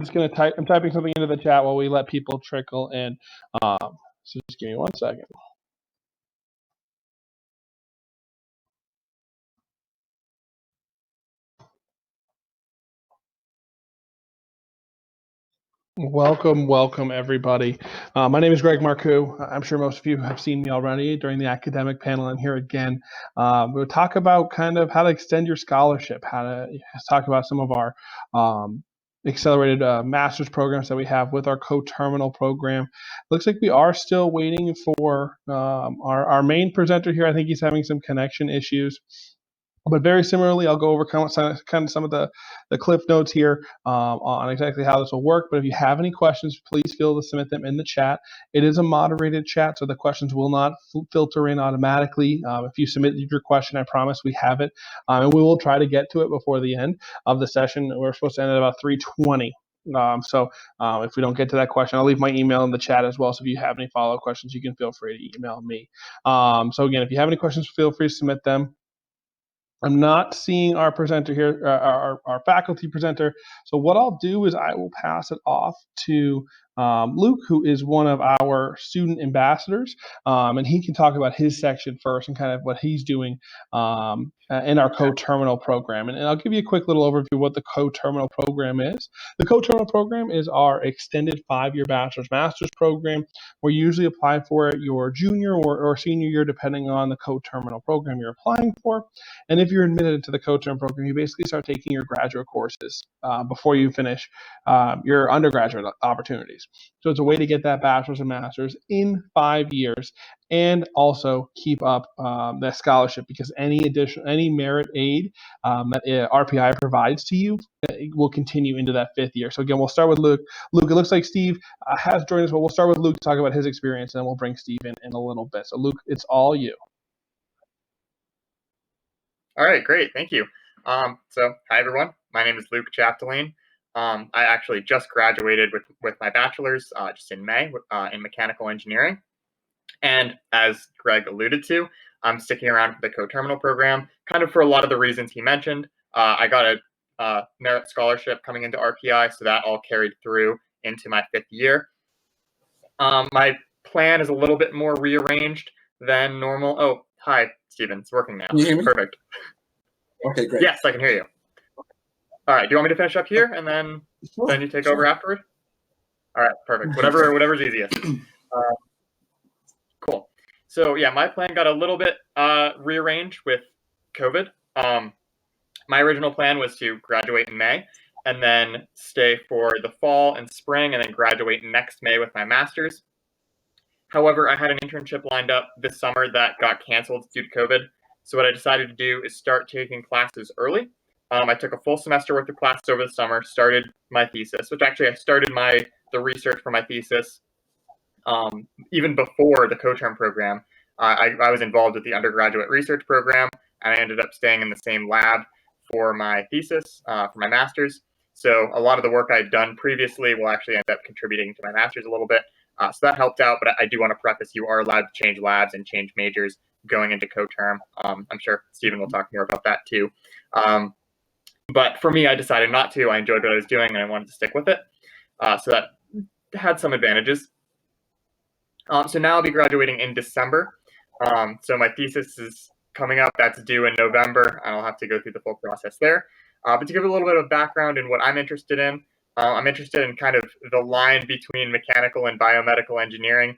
just going to type. I'm typing something into the chat while we let people trickle in. So just give me 1 second. Welcome, everybody. My name is Greg Marcoux. I'm sure most of you have seen me already during the academic panel. I'm here again. We'll talk about kind of how to extend your scholarship, how to talk about some of our accelerated master's programs that we have with our co-terminal program. Looks like we are still waiting for our main presenter here. I think he's having some connection issues. But very similarly, I'll go over kind of some of the cliff notes here on exactly how this will work. But if you have any questions, please feel to submit them in the chat. It is a moderated chat, so the questions will not filter in automatically. If you submit your question, I promise we have it. And we will try to get to it before the end of the session. We're supposed to end at about 3:20. So if we don't get to that question, I'll leave my email in the chat as well. So if you have any follow-up questions, you can feel free to email me. So again, if you have any questions, feel free to submit them. I'm not seeing our presenter here, our faculty presenter. So what I'll do is I will pass it off to Luke, who is one of our student ambassadors, and he can talk about his section first and kind of what he's doing in our co-terminal program. And I'll give you a quick little overview of what the co-terminal program is. The co-terminal program is our extended 5-year bachelor's master's program, where you usually apply for it your junior or senior year, depending on the co-terminal program you're applying for. And if you're admitted to the co-term program, you basically start taking your graduate courses before you finish your undergraduate opportunities. So it's a way to get that bachelor's and master's in 5 years and also keep up that scholarship, because any merit aid that RPI provides to you will continue into that 5th year. So again, we'll start with Luke. Luke, it looks like Steve has joined us, but we'll start with Luke to talk about his experience, and then we'll bring Steve in a little bit. So Luke, it's all you. All right, great. Thank you. So hi, everyone. My name is Luke Chapdelaine. I actually just graduated with my bachelor's just in May in mechanical engineering. And as Greg alluded to, I'm sticking around for the co-terminal program, kind of for a lot of the reasons he mentioned. I got a merit scholarship coming into RPI, so that all carried through into my 5th year. My plan is a little bit more rearranged than normal. Oh, hi, Steven. It's working now. Can you hear me? Perfect. Okay, great. Yes, I can hear you. All right. Do you want me to finish up here and then you take over afterward? All right. Perfect. Whatever's easiest. Cool. So yeah, my plan got a little bit rearranged with COVID. My original plan was to graduate in May and then stay for the fall and spring and then graduate next May with my master's. However, I had an internship lined up this summer that got canceled due to COVID. So what I decided to do is start taking classes early. I took a full semester worth of classes over the summer, started my thesis, which actually I started the research for my thesis even before the co-term program. I was involved with the undergraduate research program, and I ended up staying in the same lab for my thesis, for my master's. So a lot of the work I'd done previously will actually end up contributing to my master's a little bit. So that helped out, but I do want to preface, you are allowed to change labs and change majors going into co-term. I'm sure Stephen will talk more about that too. But for me, I decided not to. I enjoyed what I was doing, and I wanted to stick with it. So that had some advantages. So now I'll be graduating in December. So my thesis is coming up. That's due in November, and I'll have to go through the full process there. But to give a little bit of background in what I'm interested in, I'm interested in kind of the line between mechanical and biomedical engineering.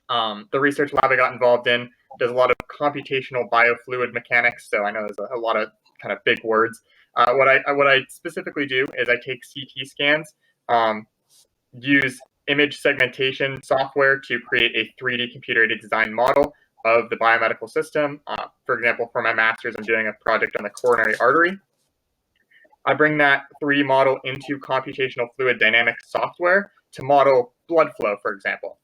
The research lab I got involved in does a lot of computational biofluid mechanics. So I know there's a lot of kind of big words. What I specifically do is I take CT scans, use image segmentation software to create a 3D computer-aided design model of the biomedical system. For example, for my master's, I'm doing a project on the coronary artery. I bring that 3D model into computational fluid dynamics software to model blood flow, for example.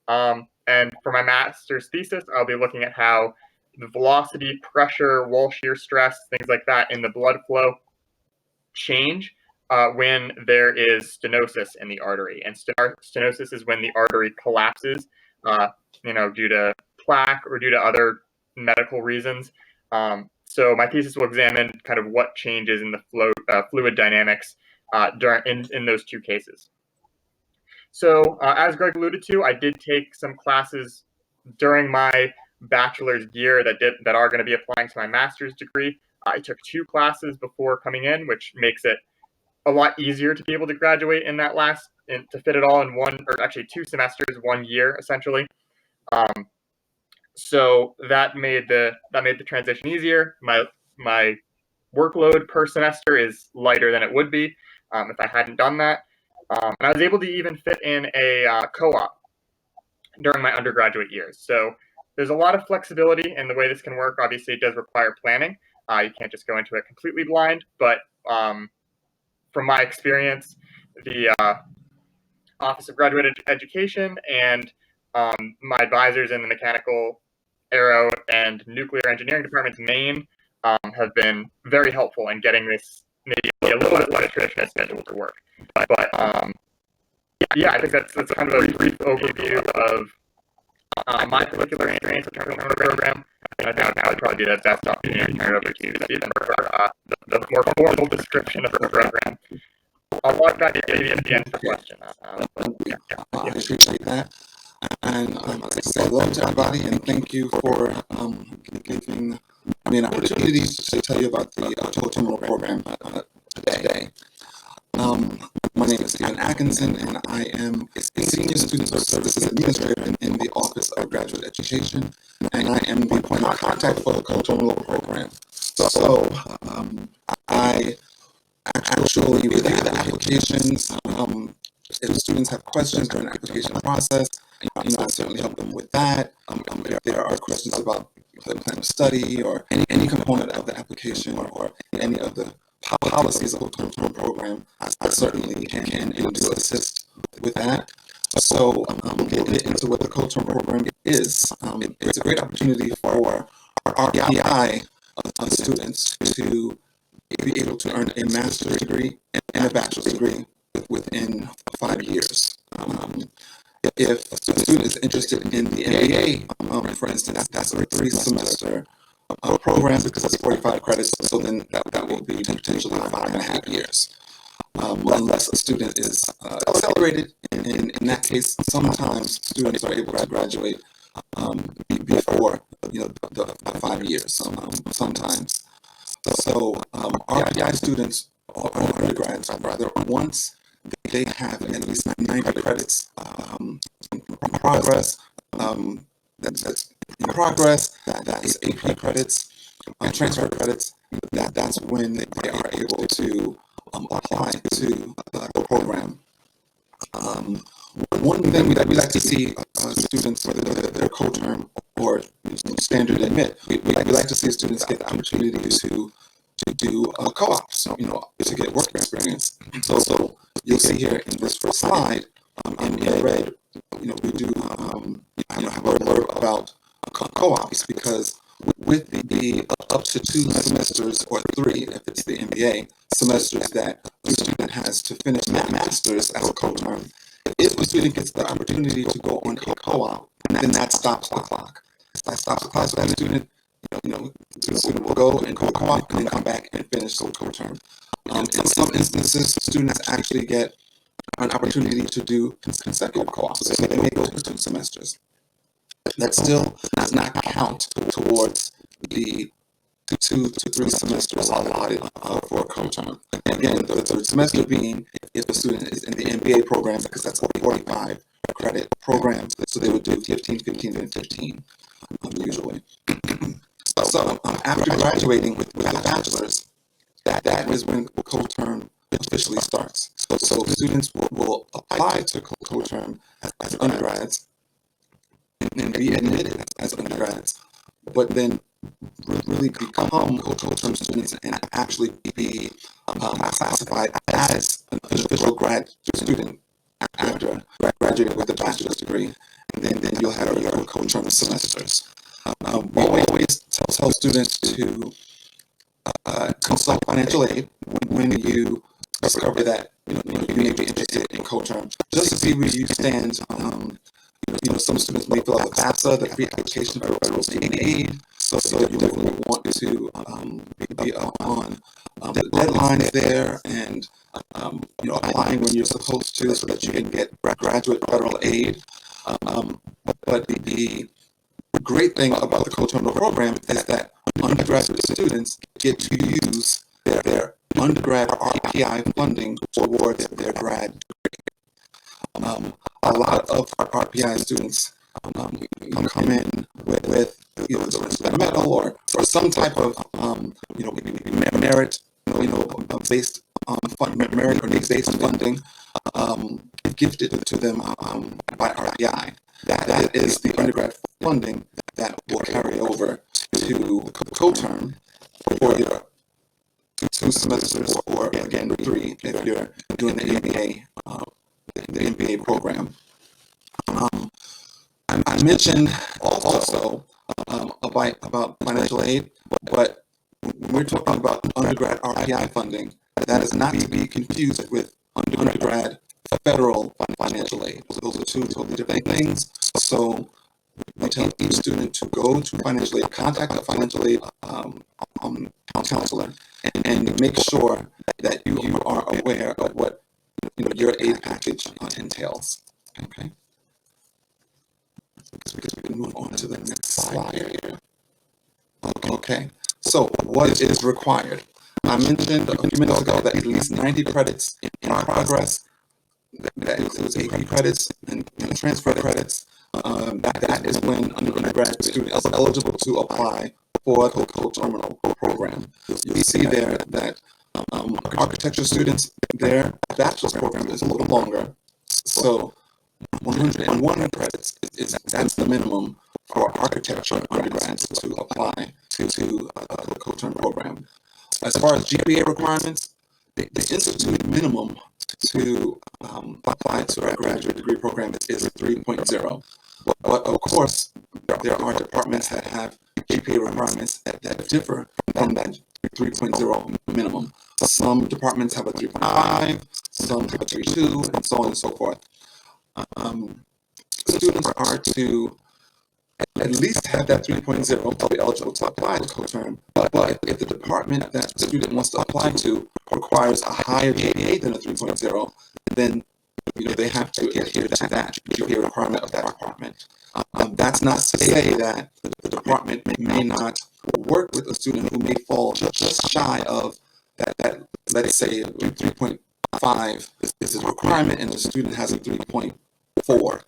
And for my master's thesis, I'll be looking at how the velocity, pressure, wall shear stress, things like that in the blood flow change when there is stenosis in the artery. And stenosis is when the artery collapses, due to plaque or due to other medical reasons. So my thesis will examine kind of what changes in the fluid dynamics in those two cases. So as Greg alluded to, I did take some classes during my bachelor's year that are going to be applying to my master's degree. I took 2 classes before coming in, which makes it a lot easier to be able to graduate in that to fit it all in 2 semesters, 1 year essentially. So that made the transition easier. My workload per semester is lighter than it would be if I hadn't done that. And I was able to even fit in a co-op during my undergraduate years. So there's a lot of flexibility in the way this can work. Obviously, it does require planning. You can't just go into it completely blind. But from my experience, the Office of Graduate Education and my advisors in the mechanical, aero, and nuclear engineering departments in Maine have been very helpful in getting this maybe a little bit less traditional schedule to work. But yeah, I think that's kind of a brief overview of my particular experience with the program. I think I'd probably be the best opportunity to turn it over to Stephen for the more formal description of the program. I'll walk back to you at the end for questions. I appreciate that. And as I say hello to everybody, and thank you for giving me an opportunity to tell you about the co-terminal program today. My name is Stephen Atkinson, and I am a Senior Student Services Administrator in the Office of Graduate Education, and I am the point of contact for the co-terminal program. So I actually review the applications. If students have questions during the application process, I certainly help them with that. If there are questions about the plan of study or any component of the application or any of the policies of the co-terminal program, I certainly can and do assist with that. So we'll get into what the co-terminal program is. It's a great opportunity for our RPI students to be able to earn a master's degree and a bachelor's degree within 5 years. If a student is interested in the MBA, for instance, that's a 3-semester program because it's 45 credits, so then that will be potentially 5.5 years. Unless a student is accelerated, in that case, sometimes students are able to graduate before the 5 years. Sometimes. So RPI students or undergrads, rather, once they have at least 90 credits in progress, that's in progress, that is AP credits and transfer credits, that's when they are able to apply to the program. One thing that we like to see students, whether they're co-term or standard admit, we like to see students get the opportunity to do co-ops, to get work experience. So you'll see here in this first slide, in red, we do have a blurb about co-ops, because with the up to 2 semesters or 3, if it's the MBA semesters that the student has to finish master's as a co-term, if the student gets the opportunity to go on a co-op, then that stops the clock. That stops the clock for that student. The student will go and go co-op and then come back and finish the co-term. In some instances, students actually get an opportunity to do consecutive co-ops, so they may go to 2 semesters. That still does not count towards the 2 to 3 semesters allotted for a co-term. Again, the 3rd semester being if the student is in the MBA program, because that's a 45 credit program, so they would do 15, 15, and 15 usually. So after graduating with a bachelor's, that is when co-term officially starts. So students will apply to co-term as undergrads and be admitted as undergrads, but then really become co-term students and actually be classified as an official grad student after graduating with a bachelor's degree, and then you'll have your co-term semesters. We always tell students to consult financial aid when you discover that you may be interested in co-term, just to see where you stand. Some students may fill out the FAFSA, the pre-application for federal state aid, so you definitely want to be up on the deadlines there and applying when you're supposed to so that you can get graduate federal aid. But the great thing about the co-terminal program is that undergraduate students get to use their undergrad RPI funding towards their grad degree. A lot of our RPI students come in with either the instrumental or some type of merit based merit or needs based funding gifted to them by RPI. That is the undergrad funding that will carry over to the co-term for your 2 semesters, or again 3 if you're doing the MBA program. I mentioned also about financial aid, but when we're talking about undergrad RPI funding, that is not to be confused with undergrad federal financial aid. Those are 2 totally different things. So we tell each student to go to financial aid, contact a financial aid counselor, and make sure that you are aware of what your aid package entails. Okay. Because we can move on to the next slide here. Okay. So what is required? I mentioned a few minutes ago that at least 90 credits in progress. That includes AP credits and transfer credits. That is when undergrad student is eligible to apply for the co-terminal program. You'll see there that architecture students, their bachelor's program is a little longer. So 101 credits that's the minimum for architecture undergrads to apply to the co-term program. As far as GPA requirements, the institute minimum to apply to our graduate degree program is 3.0. But of course, there are departments that have GPA requirements that differ from that 3.0 minimum. Some departments have a 3.5, some have a 3.2, and so on and so forth. Students are to at least have that 3.0 to be eligible to apply to co-term. But if the department that the student wants to apply to requires a higher GPA than a 3.0, then they have to adhere to that GPA requirement of that department. That's not to say that the department may not work with a student who may fall just shy of that let's say 3.5 is a requirement and the student has a 3.4.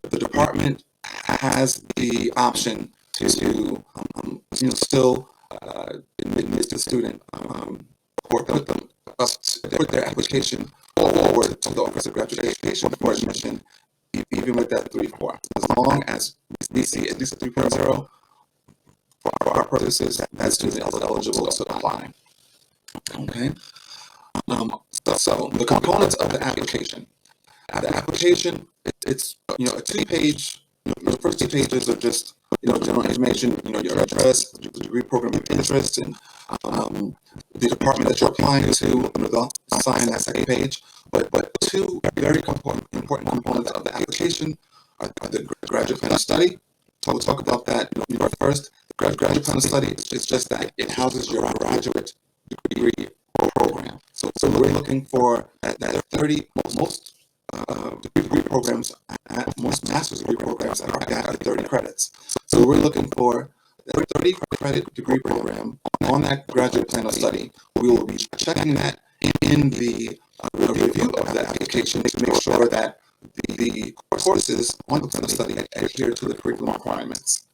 The department has the option to still admit the student, or put them put their application forward to the Office of Graduate Education for admission, even with that 3.4. As long as we see at least a 3.0, for our purposes, that student is eligible to apply. Okay. So the components of the application. The application, it's a 2-page. The first 2 pages are just general information. Your address, the degree program of interest, and the department that you're applying to. They'll sign that second page. But 2 very important components of the application are the graduate plan of study. So we'll talk about that first. The graduate plan of study is just that it houses your graduate degree program. So we're looking for that 30 most degree programs, most master's degree programs are at 30 credits. So we're looking for a 30 credit degree program on that graduate plan of study. We will be checking that in the review of the application to make sure that the courses on the plan of study adhere to the curriculum requirements.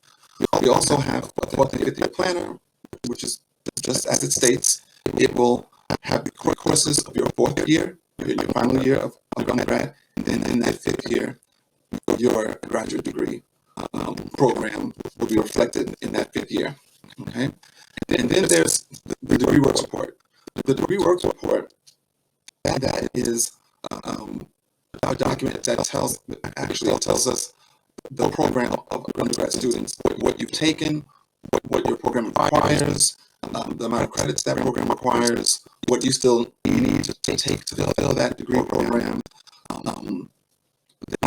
We also have a 4th and 5th year planner, which is just as it states. It will have the courses of your 4th year, your final year of undergrad, and then in that 5th year, your graduate degree program will be reflected in that 5th year. Okay, and then there's the degree work report. The degree work report that is a document that tells us the program of undergrad students, what you've taken, what your program requires, the amount of credits that program requires, what you still need to take to fulfill that degree program.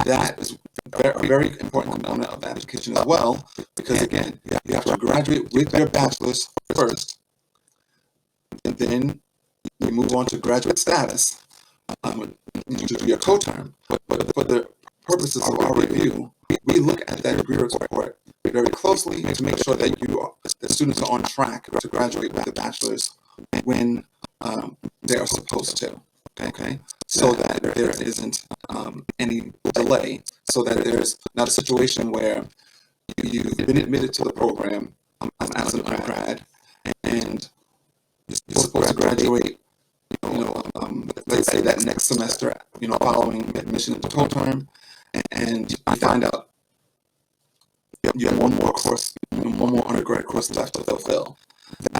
That is a very important component of the application as well, because again, you have to graduate with your bachelor's first, and then we move on to graduate status to do your co-term. But for the purposes of our review, we look at that degree report very closely to make sure that the students are on track to graduate with a bachelor's when they are supposed to. Okay, so that there isn't any delay, so that there's not a situation where you've been admitted to the program as an undergrad and you're supposed to graduate, let's say that next semester, following admission into co-term, and you find out you have one more course, one more undergrad course left to fulfill.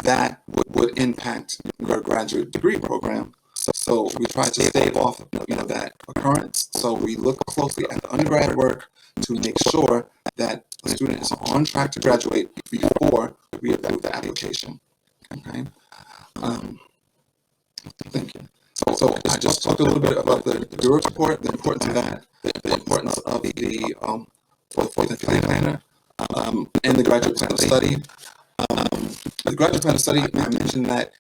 That would impact your graduate degree program. So we try to stave off, that occurrence. So we look closely at the undergrad work to make sure that the student is on track to graduate before we approve the application. Okay. Thank you. So I just talked a little bit about the degree report, the importance of that, the importance of the fourth and fifth planner, and the graduate plan of study. The graduate plan of study, I mentioned that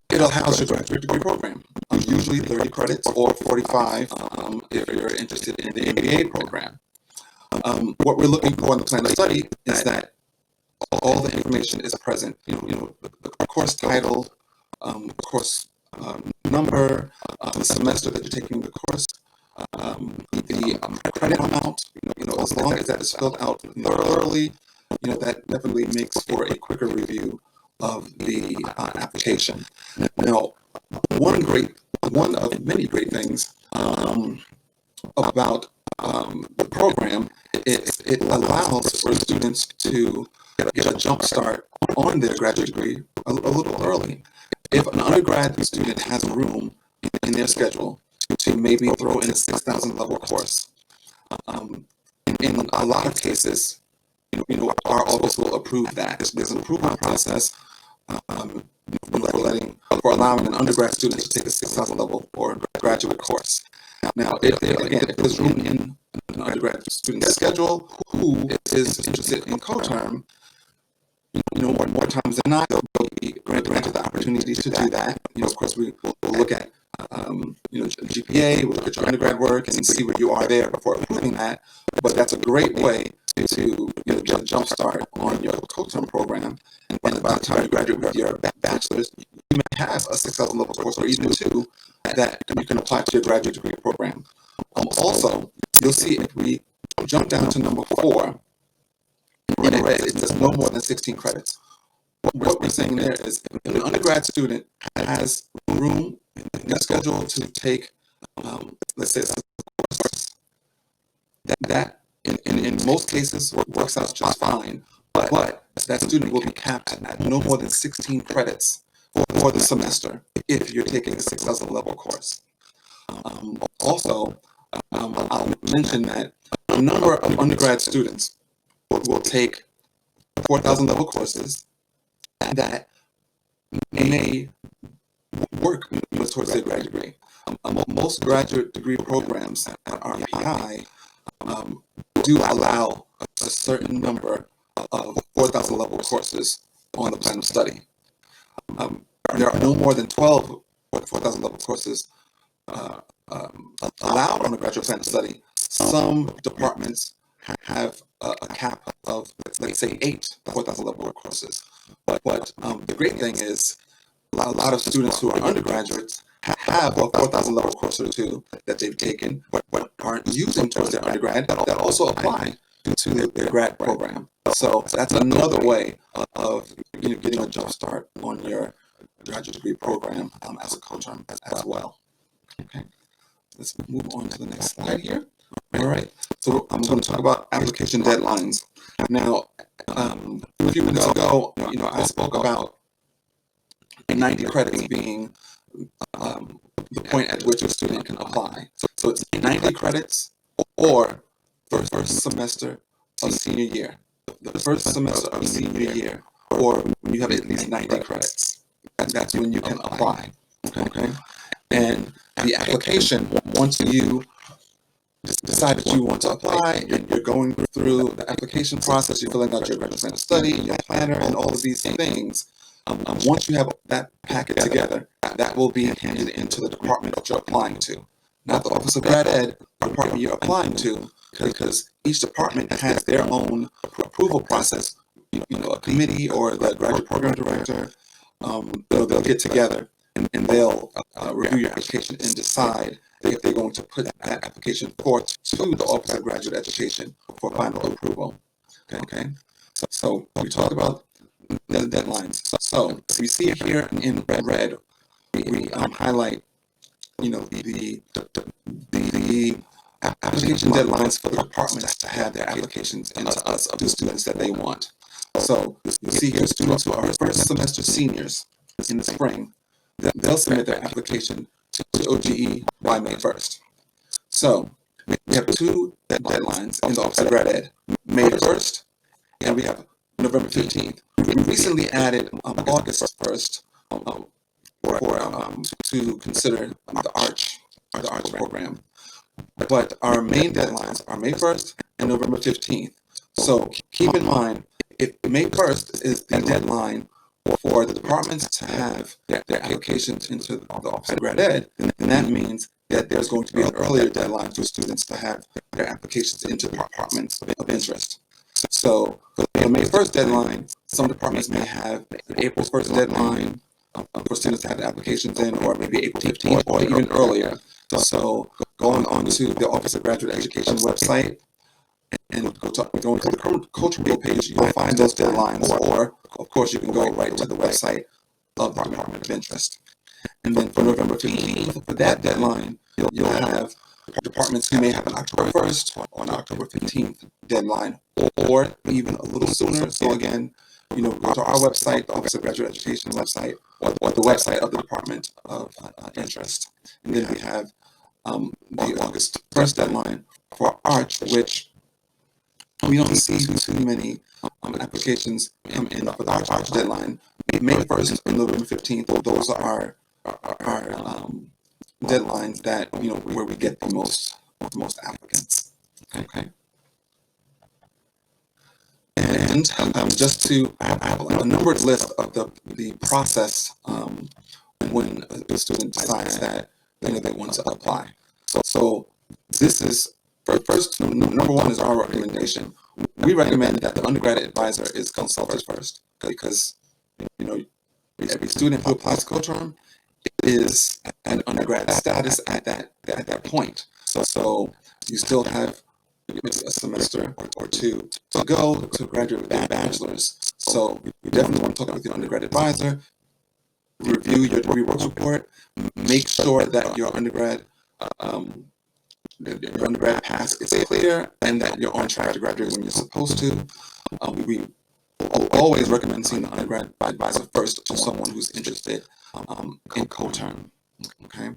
it allows your graduate degree program, usually 30 credits or 45 if you're interested in the MBA program. What we're looking for in the plan of study is that all the information is present. The course title, the course number, the semester that you're taking the course, the credit amount. As long as that is filled out thoroughly, that definitely makes for a quicker review of the application. Now, one of many great things about the program is it allows for students to get a jump start on their graduate degree a little early. If an undergrad student has room in their schedule to maybe throw in a 6,000 level course, in a lot of cases, our office will approve that. There's an approval process for allowing an undergrad student to take a 6,000 level or graduate course. Now, if there's room in an undergrad student's schedule who is interested in co-term, more times than not, they'll be granted the opportunity to do that. Of course, we'll look at GPA, we'll look at your undergrad work and see where you are there before approving that. But that's a great way to get a jump start on your co-term program. And by the time you graduate with your bachelor's, you may have a 6,000 level course or even two that you can apply to your graduate degree program. Also, you'll see if we jump down to number 4, in red, it says no more than 16 credits. What we're saying there is if an undergrad student has room in their schedule to take, let's say, a course, that in most cases works out just fine, but that student will be capped at no more than 16 credits for the semester if you're taking a 6,000 level course. Also, I'll mention that a number of undergrad students will take 4,000 level courses that may work towards their graduate degree. Most graduate degree programs at RPI do allow a certain number of 4,000 level courses on the plan of study. There are no more than 12 4,000 level courses allowed on the graduate plan of study. Some departments have a cap of, let's say, 8 4,000 level courses. But the great thing is a lot of students who are undergraduates have a 4,000 level course or two that they've taken, but aren't using towards their undergrad that also apply to their grad program. So that's another way of getting a jump start on your graduate degree program as a co-term as well. Okay, let's move on to the next slide here. All right, so I'm going to talk about application deadlines. Now, a few minutes ago, I spoke about 90 credits being the point at which a student can apply. So it's 90 credits or first semester of senior year. The first semester of senior year, or when you have at least 90 credits, that's when you can apply. Okay, and the application, once you decide that you want to apply, you're going through the application process, you're filling out your graduate plan of study, your planner, and all of these things. Once you have that packet together, that will be handed into the department that you're applying to, not the Office of Grad Ed, the department you're applying to, because each department has their own approval process. A committee or the graduate program director, they'll get together and they'll review your application and decide if they're going to put that application forth to the Office of Graduate Education for final approval. Okay. So we talked about the deadlines. So we see here in red, we highlight, the application deadlines for the departments to have their applications into us of the students that they want. So you see here, students who are first semester seniors in the spring, they'll submit their application to OGE by May 1st. So we have two deadlines in the Office of Grad Ed, May 1st, and we have November 15th. We recently added August 1st to consider the ARCH program. But our main deadlines are May 1st and November 15th. So keep in mind, if May 1st is the deadline for the departments to have their applications into the Office of Grad Ed, then that means that there's going to be an earlier deadline for students to have their applications into departments of interest. So for the May 1st deadline, some departments may have an April 1st deadline for students to have their applications in, or maybe April 15th, or even earlier. So going on to the Office of Graduate Education website and going to the cultural page, you'll find those deadlines, or of course you can go right to the website of the Department of Interest. And then for November 15th, for that deadline, you'll have departments who may have an October 1st or an October 15th deadline, or even a little sooner. So again, go to our website, the Office of Graduate Education website, or the website of the Department of Interest. And then we have the August 1st deadline for ARCH, which we don't see too many applications come in for the ARCH deadline. May 1st and November 15th, those are our deadlines that, where we get the most applicants. Okay. And just to have a numbered list of the process when a student decides that they want to apply. So this is, first, number one is our recommendation. We recommend that the undergrad advisor is consulted first, because every student who applies to co-term is an undergrad status at that point. So you still have a semester or two to go to graduate with your bachelor's. So we definitely want to talk with your undergrad advisor, review your degree work report, make sure that your undergrad pass is clear and that you're on track to graduate when you're supposed to. We always recommend seeing the undergrad advisor first to someone who's interested in co-term. Okay.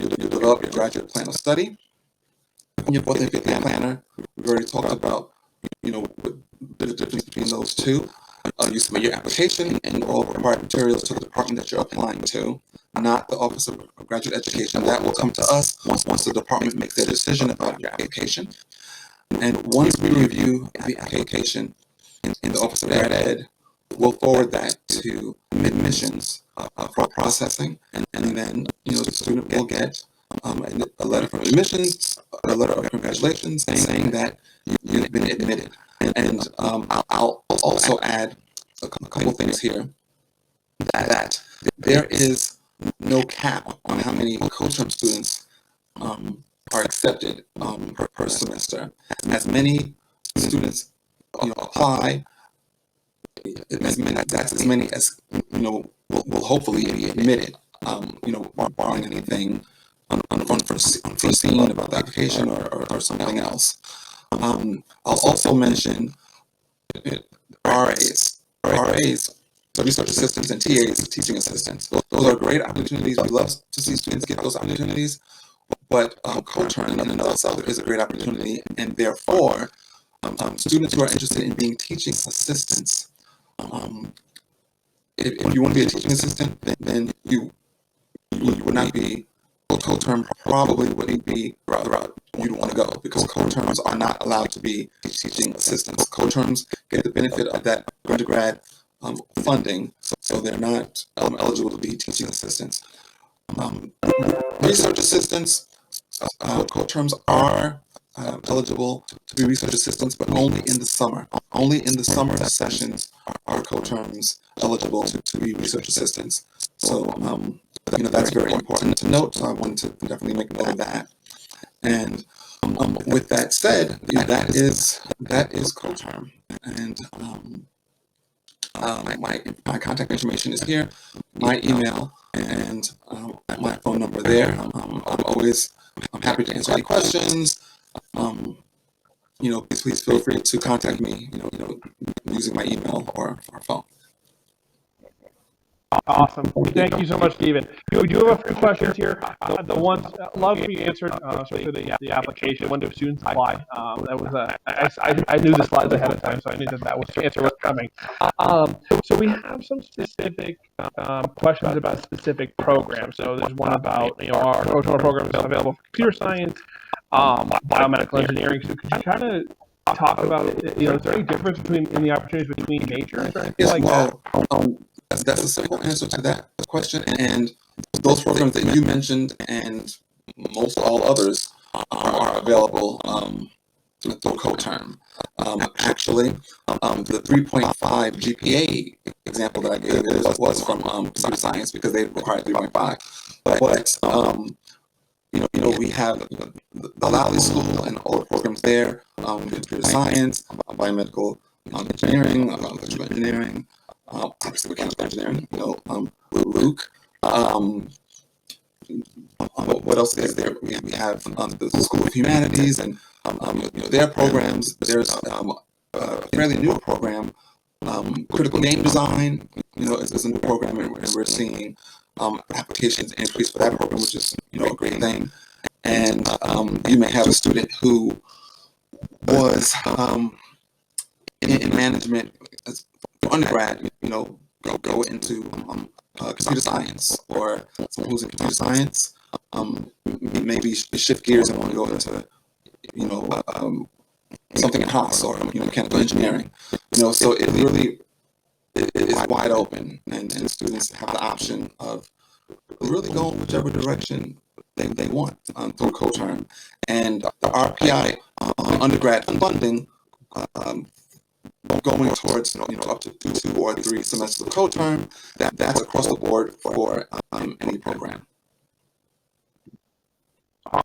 You develop your graduate plan of study. Your fourth and fifth year planner, we've already talked about, the difference between those two. You submit your application and all required materials to the department that you're applying to, not the Office of Graduate Education. That will come to us once the department makes their decision about your application. And once we review the application in the Office of Grad Ed, we'll forward that to admissions for processing, and then the student will get a letter from admissions, a letter of congratulations saying that you've been admitted. And I'll also add a couple things here, that there is no cap on how many co-term students are accepted per semester. As many students apply, that's as many as will hopefully be admitted, barring anything unforeseen about the application or something else. I'll also mention RAs, research assistants, and TAs, teaching assistants. Those are great opportunities. We love to see students get those opportunities, but co-term in and of itself is a great opportunity, and therefore, students who are interested in being teaching assistants, if you want to be a teaching assistant, then you would not be, co-term probably wouldn't be the route you'd want to go, because co-terms are not allowed to be teaching assistants. Co-terms get the benefit of that undergrad funding, so they're not eligible to be teaching assistants. Research assistants, co-terms are eligible to be research assistants, but only in the summer. Only in the summer sessions are co-terms eligible to be research assistants. So, that's very important to note. So I wanted to definitely make note of that. And with that said, that is co-term. And my contact information is here, my email, and my phone number there. I'm happy to answer any questions. Please feel free to contact me, using my email or phone. Awesome. Thank you so much, Stephen. We do have a few questions here. The ones love to be answered, especially the application. When do students apply? That was I knew the slides ahead of time, so I knew that was the answer was coming. So we have some specific questions about specific programs. So there's one about our co-term programs available for computer science, biomedical engineering. So could you kind of talk about is there any difference in the opportunities between majors or anything like that? That's a simple answer to that question, and those programs that you mentioned and most all others are available through co-term. Actually, the 3.5 GPA example that I gave was from computer science because they require 3.5. But we have the Lally School and all the programs there, computer science, biomedical engineering, electrical engineering. Obviously mechanical engineering, Luke. What else is there? We have the School of Humanities and their programs. There's a fairly new program, critical game design. Is a new program, and we're seeing applications increase for that program, which is a great thing. And you may have a student who was in management for undergrad, go into computer science, or someone who's in computer science, maybe shift gears and want to go into, something in-house or mechanical engineering. So it really is wide open, and students have the option of really going whichever direction they want through co-term. And the RPI undergrad funding going towards up to 2 or 3 semesters of co-term, that's across the board for any program.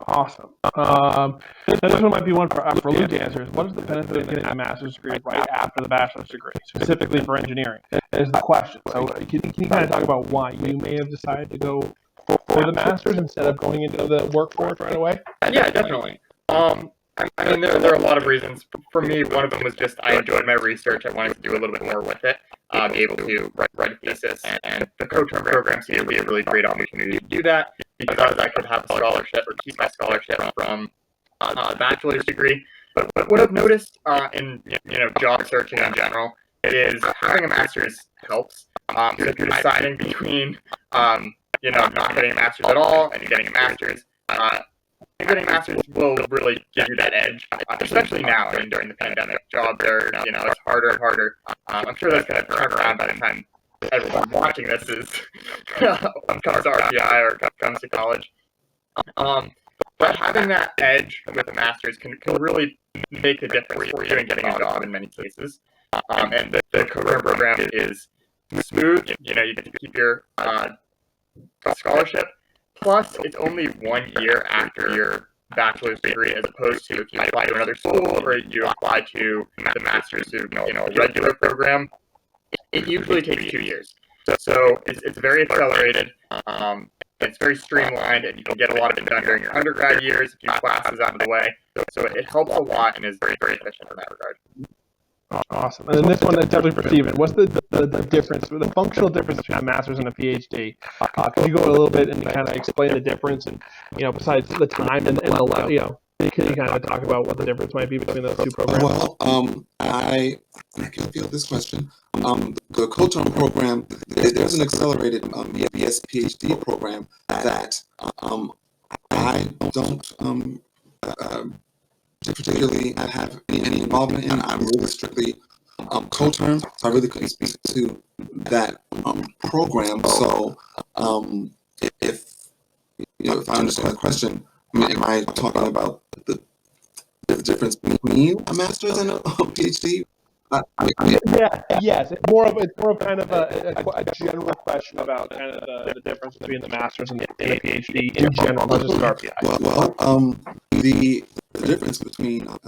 Awesome. Now this one might be one for Luke to answer. What is the benefit of getting a master's degree right after the bachelor's degree, specifically for engineering? Is the question. So can you kind of talk about why you may have decided to go for the master's instead of going into the workforce right away? Yeah, definitely. I mean, there are a lot of reasons. For me, one of them was just I enjoyed my research. I wanted to do a little bit more with it, be able to write a thesis, and the co-term program seemed to be a really great opportunity to do that because I could have a scholarship or keep my scholarship from a bachelor's degree. But what I've noticed in job searching in general is having a master's helps. So if you're deciding between not getting a master's at all and getting a master's, getting a master's will really give you that edge, especially now. I mean, during the pandemic, jobs are, it's harder and harder. I'm sure that's going to turn around by the time everyone watching this comes to RPI or comes to college. But having that edge with a master's can really make a difference for you in getting a job in many cases. And the co-term program is smooth. You get to keep your scholarship. Plus, it's only 1 year after your bachelor's degree, as opposed to if you apply to another school or you apply to the master's through a regular program. It usually takes 2 years. So it's very accelerated. It's very streamlined, and you can get a lot of it done during your undergrad years, a few classes out of the way. So it helps a lot and is very, very efficient in that regard. Awesome. And then this one is definitely for Stephen. What's the difference, the functional difference between a master's and a PhD? Could you go a little bit and kind of explain the difference, and besides the time and the can you kind of talk about what the difference might be between those two programs? Well, I can field this question. The co-term program, there's an accelerated BS PhD program that I don't particularly have any involvement in. I'm really strictly co-term, so I really couldn't speak to that program. So if if I understand the question, am I talking about the difference between a master's and a PhD? Yeah, yes. It's more of kind of a general question about kind of the difference between the master's and the PhD in general, not just at RPI. The difference between a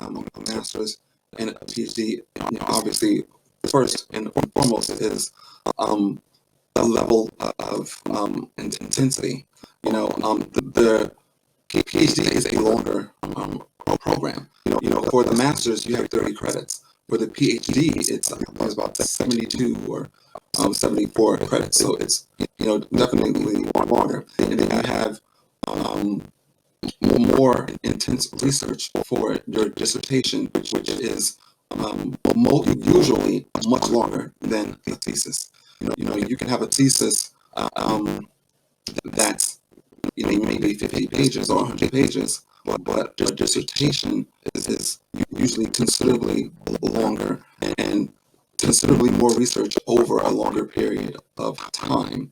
master's and a PhD, obviously, first and foremost is a level of intensity. The PhD is a longer program. For the master's, you have 30 credits. For the PhD, it's about 72 or 74 credits. So it's definitely longer. And then you have more intense research for your dissertation, which is usually much longer than the thesis. You can have a thesis that's maybe 50 pages or 100 pages, but your dissertation is usually considerably longer and considerably more research over a longer period of time.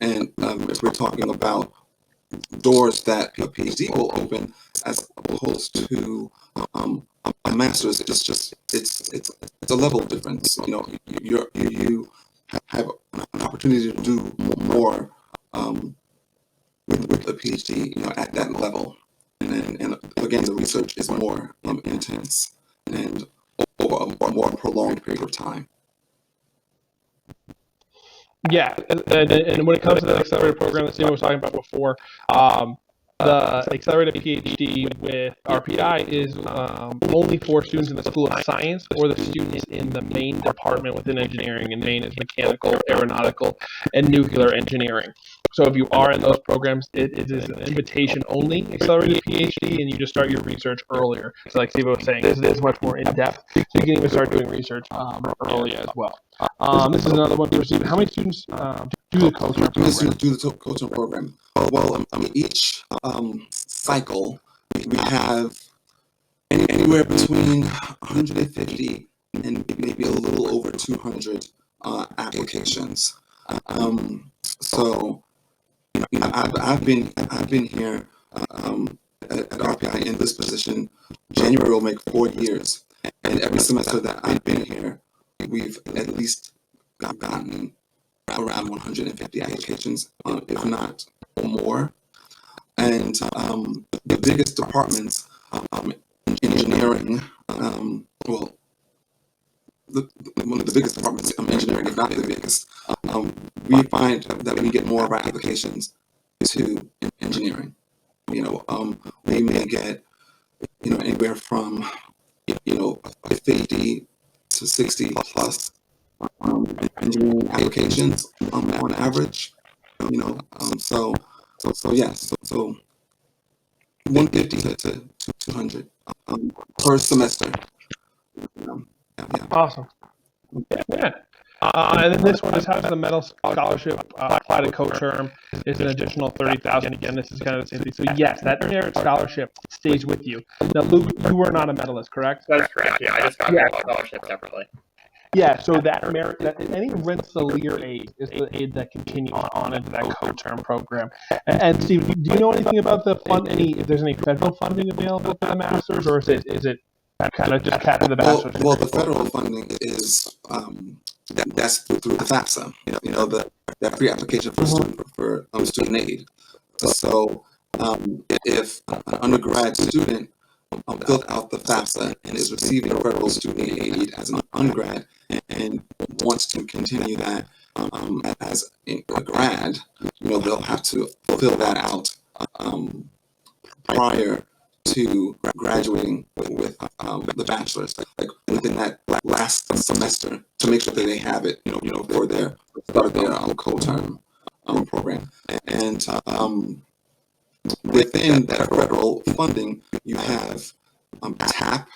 And if we're talking about doors that a PhD will open as opposed to a master's, it's a level difference. You have an opportunity to do more with a PhD, at that level, and again, the research is more intense and over a more prolonged period of time. Yeah, and when it comes to the accelerated program that Steve was talking about before, the accelerated PhD with RPI is only for students in the School of Science or the students in the main department within engineering, and main is mechanical, aeronautical, and nuclear engineering. So if you are in those programs, it is an invitation only accelerated PhD, and you just start your research earlier. So like Steve was saying, this is much more in depth, so you can even start doing research early as well. This is another one for Steve. How many students do the co-term program? Do the co-term program? Well, each cycle we have anywhere between 150 and maybe a little over 200 applications. So I've been here at RPI in this position. January will make 4 years, and every semester that I've been here, we've at least gotten around 150 applications, if not more. And the biggest departments, engineering, one of the biggest departments, engineering, if not the biggest, we find that we get more of our applications to engineering. We may get, anywhere from, 50 to 60 plus engineering applications on average. So 150 to 200 per semester. Yeah. Awesome. Yeah. And then this one is, how does the medal scholarship apply to co-term? Is an additional $30,000. Again, this is kind of the same thing. So yes, that merit scholarship stays with you. Now, Luke, you were not a medalist, correct? That is correct. Yeah, I just got my scholarship separately. Yeah, so that merit, that any Rensselaer aid is the aid that continues on into that co-term program. And Steve, do you know anything about the fund? If there's any federal funding available for the masters, or is it kind of just capped to the bachelor's? Well, the federal funding is that's through the FAFSA. That pre-application for student aid. So if an undergrad student filled out the FAFSA and is receiving federal student aid as an undergrad and wants to continue that as a grad, they'll have to fill that out prior to graduating with the bachelor's, like within that last semester, to make sure that they have it, for their start of their co-term program. And within that federal funding, you have TAP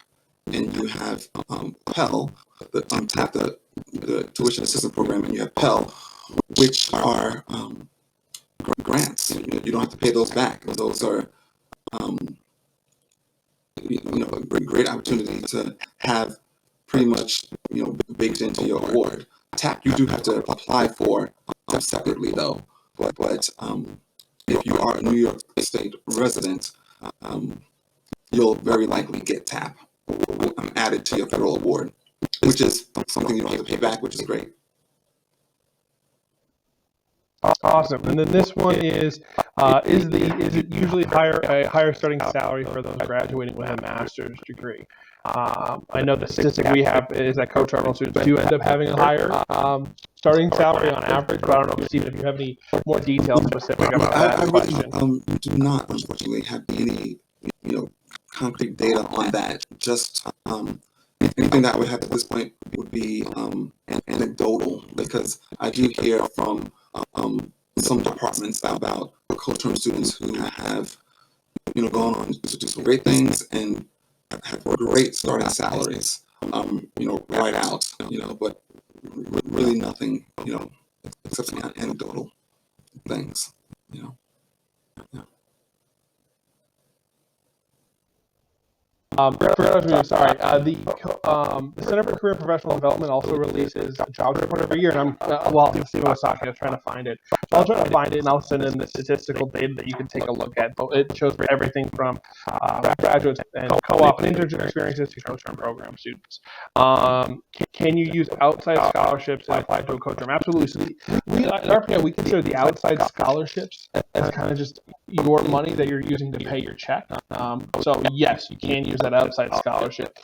and you have Pell. TAP, the tuition assistance program, and you have Pell, which are grants. You don't have to pay those back. Those are a great opportunity to have pretty much, baked into your award. TAP, you do have to apply for separately though, but if you are a New York State resident, you'll very likely get TAP added to your federal award, which is something you don't have to pay back, which is great. Awesome. And then this one is it usually a higher starting salary for those graduating with a master's degree? I know the statistic we have is that co-terminal students do end up having a higher starting salary on average, but I don't know, Stephen, if you have any more details specific about that question. I do not, unfortunately, have any concrete data on that. Just anything that we have at this point would be anecdotal, because I do hear from some departments about co-term students who have gone on to do some great things and have great starting salaries right out, but really nothing except some anecdotal things. Yeah. The Center for Career and Professional Development also releases a job report every year, and Stephen was talking, I was trying to find it. So I'll try to find it, and I'll send in the statistical data that you can take a look at. It shows everything from graduates and co-op and internship experiences to co-term program students. Can you use outside scholarships and apply to a co-term? Absolutely. So at RPI, we consider the outside scholarships as kind of just your money that you're using to pay your check. So yes, you can use that outside scholarship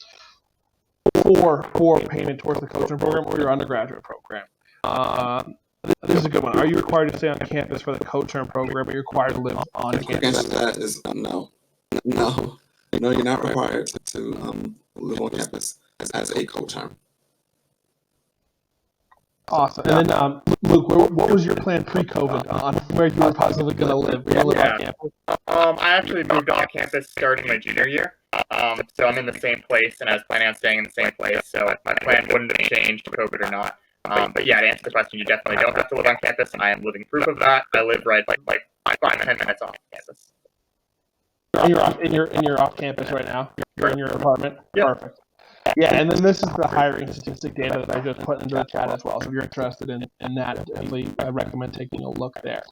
for payment towards the co-term program or your undergraduate program. This is a good one. Are you required to stay on campus for the co-term program, or are you required to live on campus? The answer to that is no. No, you're not required to live on campus as a co-term. Awesome. And then, Luke, what was your plan pre-COVID on where you were possibly going to live? Were you going to live on campus? I actually moved on campus starting my junior year. So I'm in the same place, and I was planning on staying in the same place. So my plan wouldn't have changed, COVID or not. But yeah, to answer the question, you definitely don't have to live on campus, and I am living proof of that. I live right like 5-10 minutes off campus. And you're off campus right now. You're in your apartment. Yeah. Perfect. Yeah, and then this is the hiring statistic data that I just put into the chat as well. So if you're interested in that, definitely I recommend taking a look there.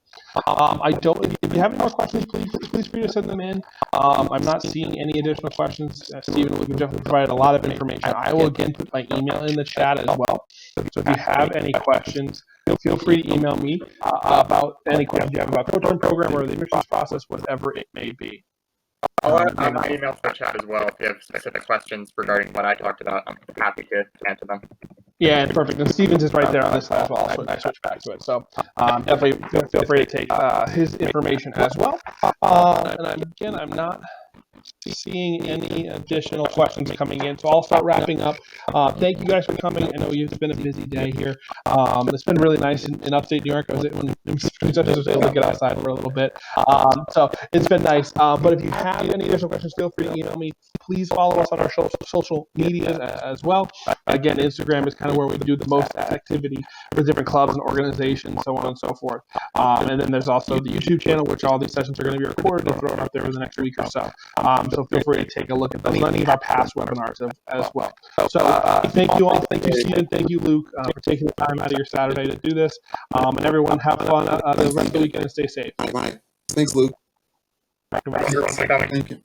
If you have any more questions, please free to send them in. I'm not seeing any additional questions. Stephen, we definitely provided a lot of information. I will again put my email in the chat as well. So if you have any questions, feel free to email me about any questions you have about co-term program or the admissions process, whatever it may be. I'll add my email to the chat as well if you have specific questions regarding what I talked about. I'm happy to answer them. Yeah, perfect. And Stevens is right there on this side as well, so I switch back to it. So definitely feel free to take his information as well. And I'm not seeing any additional questions coming in, so I'll start wrapping up. Thank you guys for coming. I know it's been a busy day here. It's been really nice in upstate New York. I was able to get outside for a little bit, so it's been nice. But if you have any additional questions, feel free to email me. Please follow us on our social media as well. Again, Instagram is kind of where we do the most activity for different clubs and organizations, so on and so forth. And then there's also the YouTube channel, which all these sessions are going to be recorded and thrown up there for the next week or so. So feel free to take a look at those and any of our past webinars as well. So thank you all. Thank you, Stephen. Thank you, Luke, for taking the time out of your Saturday to do this. And everyone have fun the rest of the weekend and stay safe. Bye. Thanks, Luke. Thank you. Thank you.